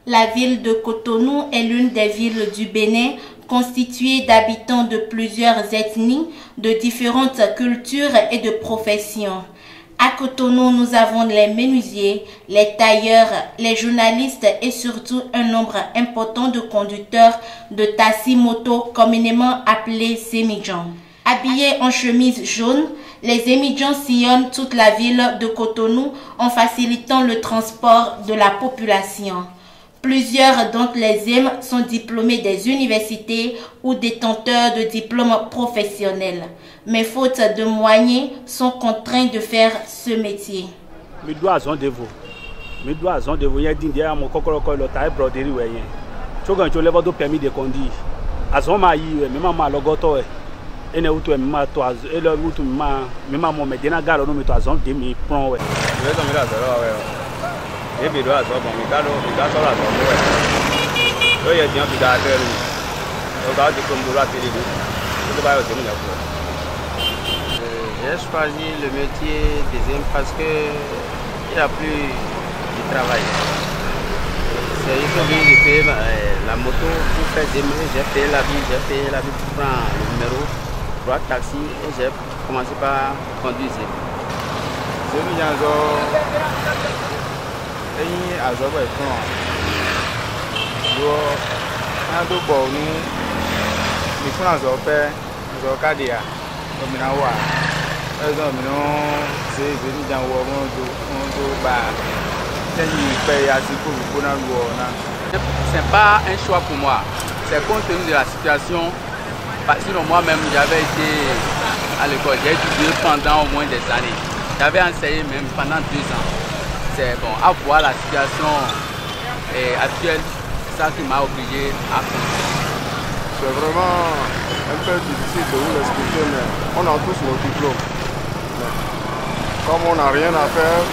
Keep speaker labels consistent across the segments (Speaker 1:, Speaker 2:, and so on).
Speaker 1: La ville de Cotonou est l'une des villes du Bénin constituée d'habitants de plusieurs ethnies, de différentes cultures et de professions. À Cotonou, nous avons les menuisiers, les tailleurs, les journalistes et surtout un nombre important de conducteurs de taxi-moto communément appelés Émidjans. Habillés en chemise jaune, les Émidjans sillonnent toute la ville de Cotonou en facilitant le transport de la population. Plusieurs d'entre les EM sont diplômés des universités ou détenteurs de diplômes professionnels, mais faute de moyens, sont contraints de faire ce métier.
Speaker 2: Je suis permis de conduire.
Speaker 3: J'ai choisi le métier des EM parce que il n'y a plus de travail. Il faut bien payer la moto pour faire des mesures. J'ai payé la vie pour prendre le numéro, droit taxi et j'ai commencé par conduire. C'est pas un choix pour moi, c'est compte tenu de la situation. Sinon moi-même j'avais été à l'école, j'ai étudié pendant au moins des années. J'avais enseigné même pendant 2 ans. C'est bon, à voir la situation actuelle, c'est ça qui m'a obligé à conduire.
Speaker 4: C'est vraiment un peu difficile de vous l'expliquer, mais on a tous nos diplômes. Comme on n'a rien à faire,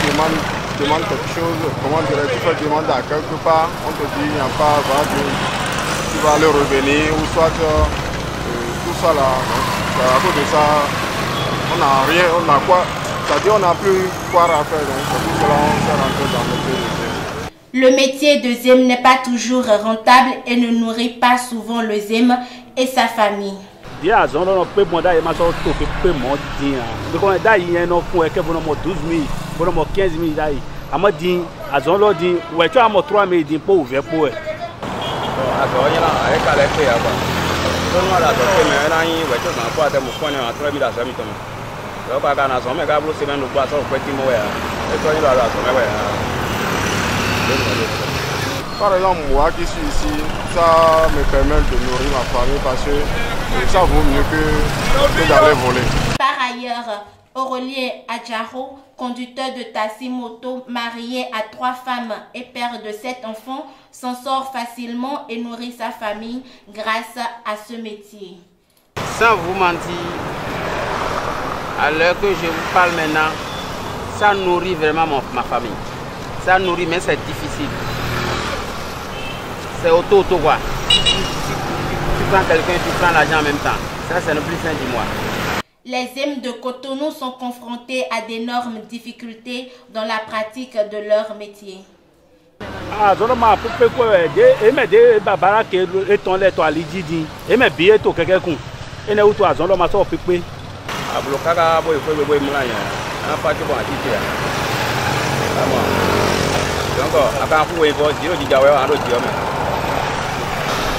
Speaker 4: tu demandes quelque chose, comment dirais-tu, tu fais demander à quelque part, on te dit il n'y a pas, tu vas aller revenir, ou soit tout ça là. Donc, à cause de ça, on n'a rien, on a quoi, c'est-à-dire on n'a plus quoi à faire, donc c'est pour cela on s'est rentré dans le métier.
Speaker 1: Le métier de ZEM n'est pas toujours rentable et ne nourrit pas souvent le ZEM et sa famille.
Speaker 4: Par exemple, moi qui suis ici, ça me permet de nourrir ma famille parce que ça vaut mieux que d'aller voler.
Speaker 1: Par ailleurs, Aurélien Adjaro, conducteur de taxi-moto, marié à 3 femmes et père de 7 enfants, s'en sort facilement et nourrit sa famille grâce à ce métier.
Speaker 3: Sans vous mentir, à l'heure que je vous parle maintenant, ça nourrit vraiment ma famille. Ça nourrit, mais c'est difficile. C'est auto quoi. Tu prends quelqu'un, tu prends l'argent en même temps. Ça, c'est le plus fin du mois.
Speaker 1: Les EM de Cotonou sont confrontés à d'énormes difficultés dans la pratique de leur métier.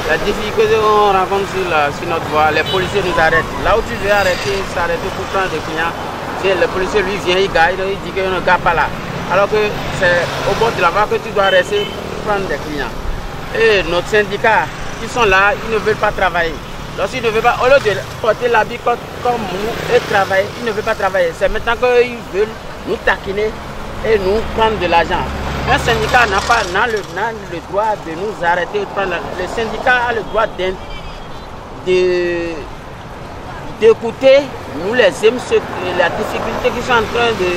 Speaker 3: La difficulté qu'on rencontre sur notre voie, les policiers nous arrêtent. Là où tu veux s'arrêter pour prendre des clients, le policier lui vient, il garde, il dit qu'il ne garde pas là. Alors que c'est au bord de la voie que tu dois rester pour prendre des clients. Et notre syndicat, ils sont là, ils ne veulent pas travailler. Lorsqu'ils ne veulent pas, au lieu de porter l'habit comme nous et travailler, ils ne veulent pas travailler. C'est maintenant qu'ils veulent nous taquiner et nous prendre de l'argent. Un syndicat n'a pas le droit de nous arrêter. Le syndicat a le droit d'écouter nous les EM, la difficulté qui sont en train de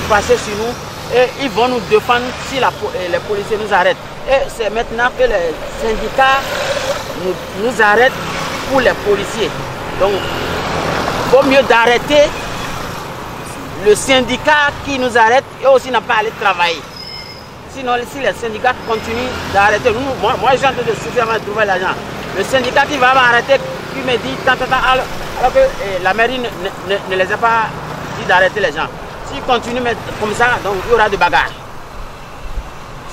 Speaker 3: passer sur nous et ils vont nous défendre si les policiers nous arrêtent. Et c'est maintenant que les syndicats nous arrêtent pour les policiers. Donc, il vaut mieux d'arrêter le syndicat qui nous arrête et aussi n'a pas allé travailler. Sinon, si les syndicats continuent d'arrêter, moi je suis en train de souffrir avant de trouver l'argent. Le syndicat qui va m'arrêter, qui me dit tant, alors que la mairie ne les a pas dit d'arrêter les gens. S'ils continuent comme ça, donc il y aura des bagarres.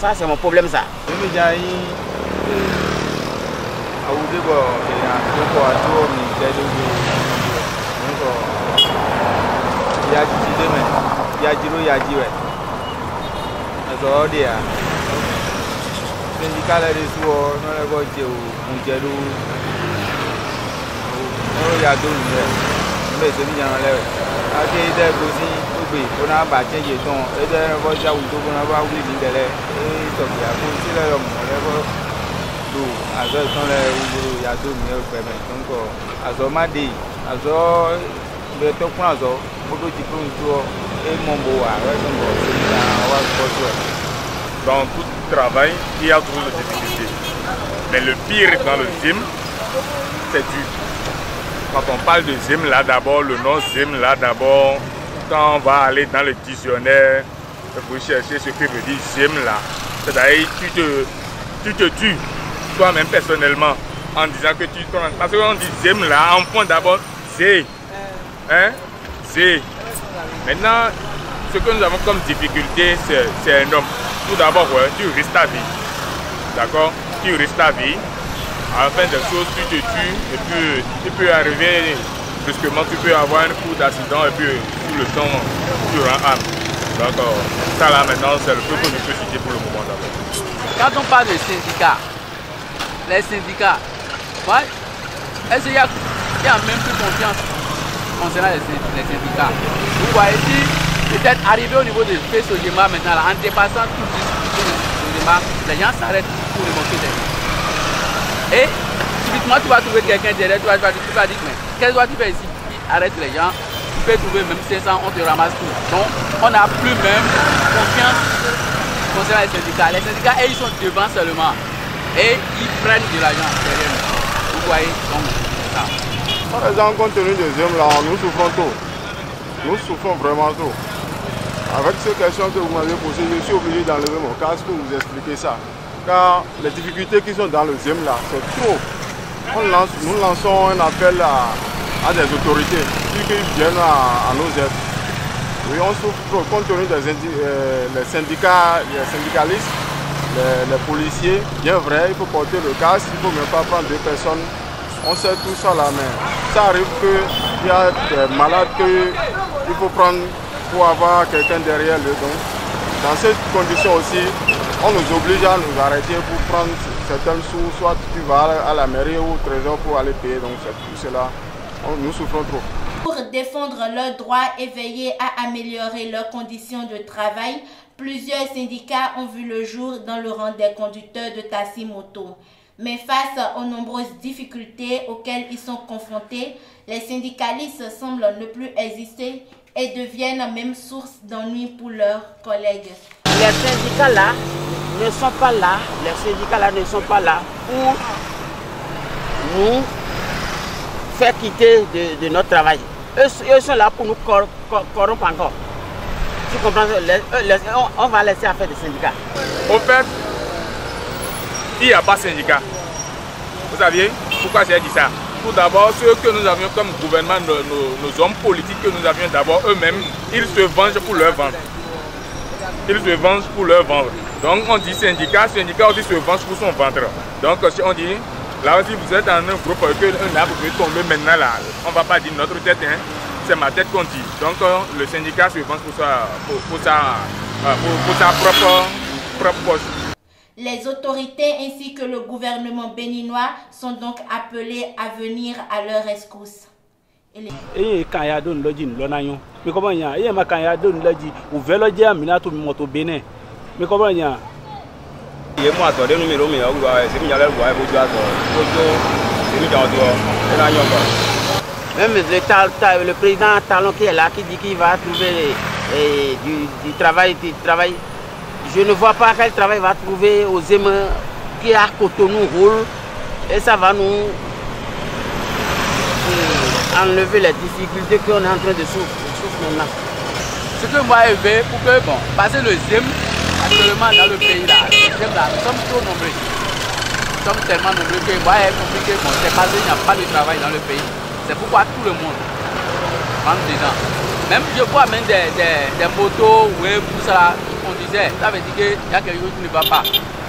Speaker 3: Ça, c'est mon problème, ça.
Speaker 5: Dans tout travail, il y a toujours des difficultés. Mais le pire dans le ZIM, c'est du. Quand on parle de ZIM, là d'abord, le nom ZIM, là d'abord, quand on va aller dans le dictionnaire pour chercher ce que veut dire ZIM, là, c'est-à-dire tu te tues, toi-même personnellement, en disant que tu tournes. Parce qu'on dit ZIM, là, on prend d'abord Z. Hein? Z. Maintenant, ce que nous avons comme difficulté, c'est un homme. Tout d'abord, ouais, tu risques ta vie. D'accord? Tu risques ta vie. À la fin des choses, tu te tues et puis tu peux arriver brusquement, tu peux avoir un coup d'accident et puis sur le temps, tu rends âme. Donc, ça là maintenant, c'est le peu que je peux citer pour le moment d'abord.
Speaker 3: Quand on parle de syndicats, les syndicats, ouais, est-ce qu'il y a même plus confiance concernant les syndicats? Vous voyez ici, peut-être arrivé au niveau de Sojema maintenant, là, en dépassant tout Sojema, les gens s'arrêtent pour remonter des gens. Et subitement, tu vas trouver quelqu'un derrière, tu vas dire, mais qu'est-ce que tu fais ici? Arrête les gens, tu peux trouver même 500, on te ramasse tout. Donc, on n'a plus même confiance concernant les syndicats. Les syndicats, ils sont devant seulement. Et ils prennent de l'argent derrière nous. Vous voyez, donc, c'est ça.
Speaker 4: Par exemple, compte tenu des hommes là, nous souffrons trop. Nous souffrons vraiment trop. Avec ces questions que vous m'avez posées, je suis obligé d'enlever mon casque pour vous expliquer ça. Car les difficultés qui sont dans le ZIM là, c'est trop. Nous lançons un appel à des autorités qui viennent à nos aides. Oui, on souffre trop compte tenu des les syndicats, les syndicalistes, les policiers. Bien vrai, il faut porter le casque, il ne faut même pas prendre deux personnes. On sait tout ça là, mais ça arrive qu'il y a des malades qu'il faut prendre pour avoir quelqu'un derrière le don. Dans ces conditions aussi, on nous oblige à nous arrêter pour prendre certains sous, soit tu vas à la mairie ou au trésor pour aller payer. Donc c'est tout cela, nous souffrons trop.
Speaker 1: Pour défendre leurs droits et veiller à améliorer leurs conditions de travail, plusieurs syndicats ont vu le jour dans le rang des conducteurs de taxi moto. Mais face aux nombreuses difficultés auxquelles ils sont confrontés, les syndicalistes semblent ne plus exister et deviennent même source d'ennui pour leurs collègues.
Speaker 3: Les syndicats là ne sont pas là, pour nous faire quitter de notre travail. Eux sont là pour nous corrompre encore. Tu comprends? On va laisser affaire des syndicats.
Speaker 5: Au fait, il n'y a pas de syndicat. Vous saviez pourquoi j'ai dit ça? Tout d'abord, ceux que nous avions comme gouvernement, nos hommes politiques que nous avions d'abord, eux-mêmes, ils se vengent pour leur vendre. Ils se vengent pour leur vendre. Donc on dit syndicat aussi se venge pour son ventre. Donc si on dit, là aussi vous êtes dans un groupe qu'un arbre peut tomber maintenant là, on ne va pas dire notre tête, hein, c'est ma tête qu'on dit. Donc le syndicat se venge pour sa propre poche.
Speaker 1: Les autorités ainsi que le gouvernement béninois sont donc appelés à venir à leur rescousse.
Speaker 2: Et quand il y a d'autres logis, mais comment il y a? Il y a quand il y a d'autres logis, ou vélodia, minato moto bénin. Mais comment il y a?
Speaker 6: Il y a moi attendez numéro mais c'est mis à l'air voir vous doit
Speaker 3: même le président Talon qui est là, qui dit qu'il va trouver du travail. Je ne vois pas quel travail va trouver aux ZIM qui à Cotonou roule et ça va nous enlever les difficultés qu'on est en train de souffrir maintenant. Ce que moi je veux pour que, bon, parce que le ZIM, actuellement dans le pays là, nous sommes trop nombreux. Nous sommes tellement nombreux que moi, c'est compliqué. Bon, c'est parce qu'il n'y a pas de travail dans le pays. C'est pourquoi tout le monde rentre dedans. Même je vois même des motos, ouais, tout ça, on disait, ça veut dire qu'il y a quelque chose qui ne va pas.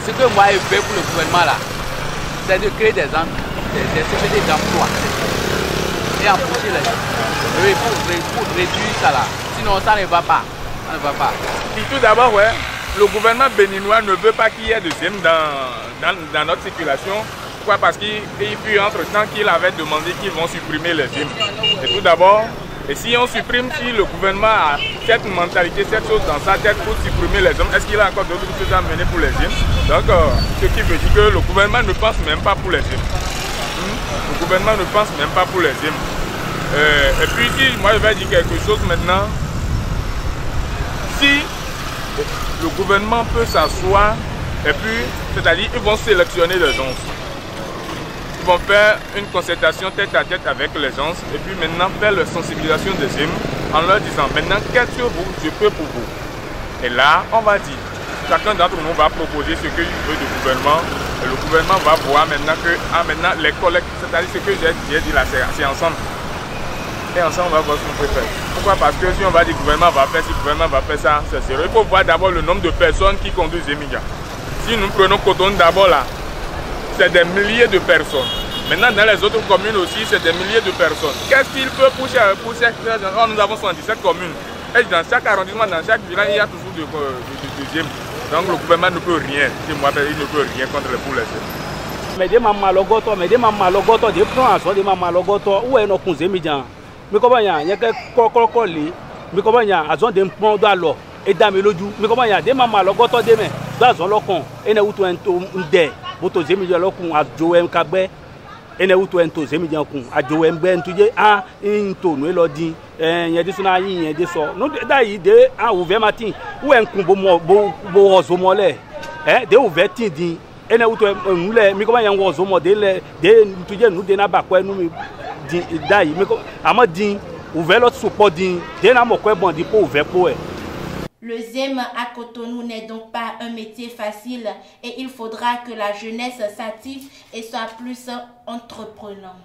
Speaker 3: Ce que moi je fais pour le gouvernement là, c'est de créer des CPD d'emploi et embaucher les gens pour réduire ça là. Sinon ça ne va pas. Ça ne va pas.
Speaker 5: Puis tout d'abord, ouais, le gouvernement béninois ne veut pas qu'il y ait de ZEM dans notre circulation. Pourquoi? Parce qu'il fut entre-temps qu'il avait demandé qu'ils vont supprimer les ZEM. Et tout d'abord, et si on supprime, si le gouvernement a cette mentalité, cette chose dans sa tête pour supprimer les hommes, est-ce qu'il a encore d'autres choses à mener pour les ZEM? Donc, ce qui veut dire que le gouvernement ne pense même pas pour les ZEM. Le gouvernement ne pense même pas pour les ZEM. Et puis, si moi je vais dire quelque chose maintenant, si le gouvernement peut s'asseoir, et puis, c'est-à-dire, ils vont sélectionner les gens. Ils vont faire une concertation tête à tête avec les gens et puis maintenant faire la sensibilisation des ZEM en leur disant maintenant qu'est-ce que je peux pour vous. Et là, on va dire, chacun d'entre nous va proposer ce qu'il veut du gouvernement et le gouvernement va voir maintenant que maintenant les collègues, c'est-à-dire ce que j'ai dit là, c'est ensemble. Et ensemble, on va voir ce qu'on peut faire. Pourquoi? Parce que si on va dire que le gouvernement va faire, si le gouvernement va faire ça, c'est sérieux. Il faut voir d'abord le nombre de personnes qui conduisent les médias. Si nous prenons Cotonou d'abord là, c'est des milliers de personnes. Maintenant, dans les autres communes aussi, c'est des milliers de personnes. Qu'est-ce qu'il peut pousser cette... Oh, nous avons 77 communes. Et dans chaque arrondissement, dans chaque village, il y a toujours de deuxième. Donc le gouvernement ne peut rien. Il ne peut rien contre les poules.
Speaker 2: Mais des mamans logoto, des prends des mamans logoto, où est nos conseils médias? Mais comment il y a que cocoли, mais comment il y a des prends d'alors et d'amélodu, mais comment il y a des mamans logoto des mains, dans un locon, et nous tout un dé. Boto zemi jalo kun a joem kagbe ene uto ento zemi jan kun a joem gbe ntuje a into no lo din yen diso na yin yen diso no da yi de a ouver matin ou en kun bo ozo mole de ouver tin din ene uto nle mi ko yan ozo mo de ntuje nu de na bakwa nu mi din da yi mi ko amodin ouver lot support din de na mo ko bon di po ouver po e.
Speaker 1: Le ZEM à Cotonou n'est donc pas un métier facile et il faudra que la jeunesse s'active et soit plus entreprenant.